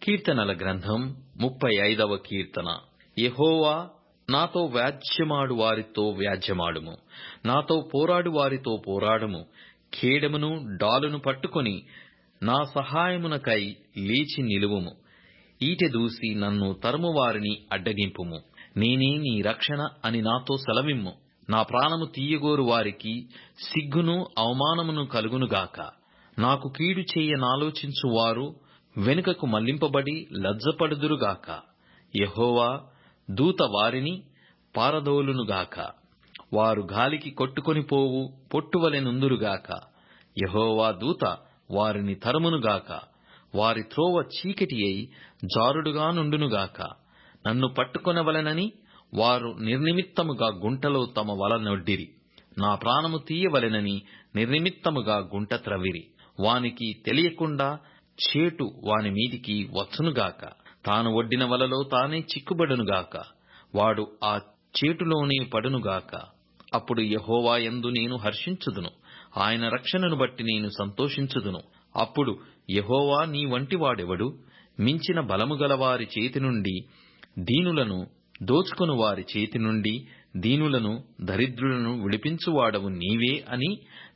కీర్తనల గ్రంథం 35వ కీర్తన. యెహోవా, నాతో వ్యాజ్యమాడు వారితో వ్యాజ్యమాడుము, నాతో పోరాడు వారితో పోరాడుము. ఖేడమును డాలును పట్టుకొని నా సహాయమునకై లేచి నిలువుము. ఈటె దూసి నన్ను తరుము వారిని అడ్డగింపుము. నేనే నీ రక్షణ అని నాతో సెలవిమ్ము. నా ప్రాణము తీయగోరు వారికి సిగ్గును అవమానమును కలుగునుగాక. నాకు కీడు చేయ నాలోచించు వారు వెనుకకు మళ్లింపబడి లజ్జపడుదురుగాక. యెహోవా దూత వారిని పారదోలునుగాక. వారు గాలికి కొట్టుకొని పోవు పొట్టువలె నుందురుగాక. యెహోవా దూత వారిని తరుమునుగాక. వారి త్రోవ చీకటి అయి జారుడుగా నుండునుగాక. నన్ను పట్టుకొనవలెనని వారు నిర్నిమిత్తముగా గుంటలో తమ వల నొడ్డిరి. నా ప్రాణము తీయవలెనని నిర్నిమిత్తముగా గుంట త్రవ్విరి. వానికి తెలియకుండా చేటు వాని మీదికి వచ్చునుగాక. తాను ఒడ్డిన వలలో తానే చిక్కుబడునుగాక. వాడు ఆ చేటులోనే పడునుగాక. అప్పుడు యెహోవా యందు నేను హర్షించుదును, ఆయన రక్షణను బట్టి నేను సంతోషించుదును. అప్పుడు యెహోవా, నీ వంటి వాడెవడు? మించిన బలము గలవారి చేతి నుండి దీనులను దోచుకుని వారి చేతి నుండి దీనులను దరిద్రులను విడిపించువాడవు నీవే అని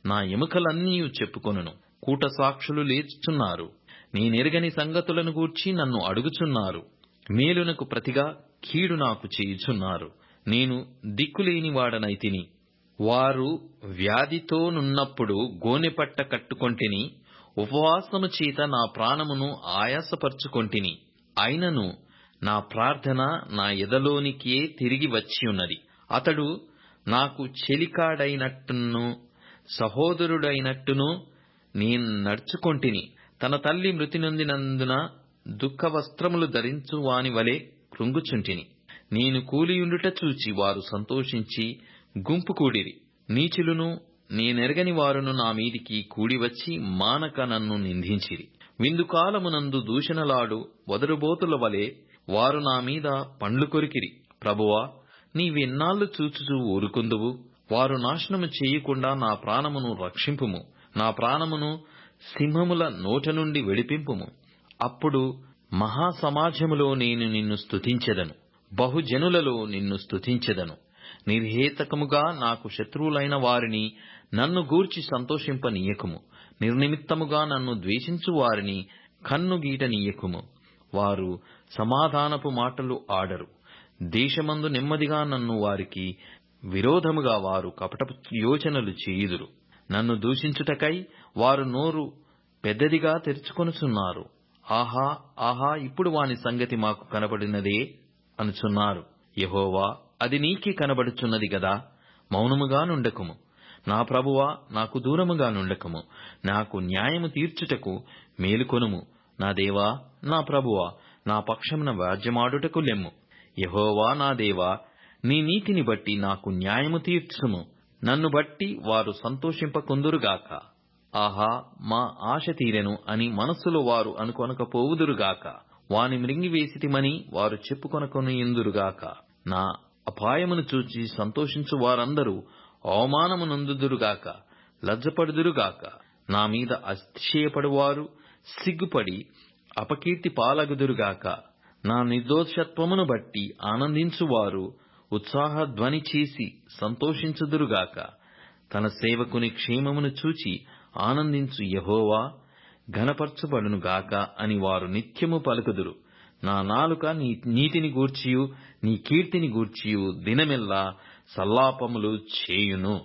నా ఎముకలన్నీ చెప్పుకొనును. కూట సాక్షులు లేచుచున్నారు. నేనెరగని సంగతులను గూర్చి నన్ను అడుగుచున్నారు. మేలునకు ప్రతిగా కీడు నాకు చేయుచున్నారు. నేను దిక్కులేని వాడనైతిని. వారు వ్యాధితోనున్నప్పుడు గోనెపట్ట కట్టుకొంటిని. ఉపవాసము చేత నా ప్రాణమును ఆయాసపరుచుకొంటిని. అయినను నా ప్రార్థన నా ఎదలోనికే తిరిగి వచ్చియున్నది. అతడు నాకు చెలికాడైనట్టును సహోదరుడైనట్టును నేను నడుచుకొంటిని. తన తల్లి మృతి నొందినందున దుఃఖ వస్త్రములు ధరించు వాని వలె కృంగుచుంటిని. నేను కూలియుండుట చూచి వారు సంతోషించి గుంపు కూడిరి. నీచులును నేనెరగని వారును నా మీదికి కూడివచ్చి మానక నన్ను నిందించిరి. విందుకాలమునందు దూషణలాడు వదరుబోతుల వలె వారు నా మీద పండ్లు కొరికిరి. ప్రభువా, నీవెన్నాళ్లు చూచుచూ ఊరుకుందువు? వారు నాశనము చేయకుండా నా ప్రాణమును రక్షింపుము. నా ప్రాణమును సింహముల నోట నుండి విడిపింపుము. అప్పుడు మహాసమాజములో నేను నిన్ను స్తుతించెదను, బహుజనులలో నిన్ను స్తుతించెదను. నిర్హేతకముగా నాకు శత్రువులైన వారిని నన్ను గూర్చి సంతోషింపనీయకుము. నిర్నిమిత్తముగా నన్ను ద్వేషించు వారిని కన్ను గీటనీయకుము. వారు సమాధానపు మాటలు ఆడరు. దేశమందు నెమ్మదిగా నన్ను వారికి విరోధముగా వారు కపటపు యోచనలు చేయుదురు. నన్ను దూషించుటకై వారు నోరు పెద్దదిగా తెరుచుకొనుచున్నారు. ఆహా, ఆహా, ఇప్పుడు వాని సంగతి మాకు కనబడినదే అనుచున్నారు. యెహోవా, అది నీకే కనబడుచున్నది గదా. మౌనముగా నుండకుము. నా ప్రభువా, నాకు దూరముగా నుండకుము. నాకు న్యాయము తీర్చుటకు మేలుకొనుము. నా దేవా, నా ప్రభువా, నా పక్షమున వ్యాజ్యమాడుటకు లెమ్ము. యెహోవా నా దేవా, నీ నీతిని బట్టి నాకు న్యాయము తీర్చుము. నన్ను బట్టి వారు సంతోషింపకుందురుగాక. ఆహా, మా ఆశ తీరెను అని మనస్సులో వారు అనుకొనకపోవుదురుగాక. వాని మృంగివేసితిమని వారు చెప్పుకొనకొనియుందురుగాక. నా అపాయమును చూచి సంతోషించు వారందరూ అవమానము నొందుదురుగాక, లజ్జపడుదురుగాక. నా మీద అతిశయపడువారు సిగ్గుపడి అపకీర్తి పాలగుదురుగాక. నా నిర్దోషత్వమును బట్టి ఆనందించువారు ఉత్సాహధ్వని చేసి సంతోషించుదురుగాక. తన సేవకుని క్షేమమును చూచి ఆనందించు యెహోవా ఘనపరచబడునుగాక అని వారు నిత్యము పలుకుదురు. నా నాలుక నీ నీతిని గూర్చియు నీ కీర్తిని గూర్చియు దినమెల్లా సల్లాపములు చేయును.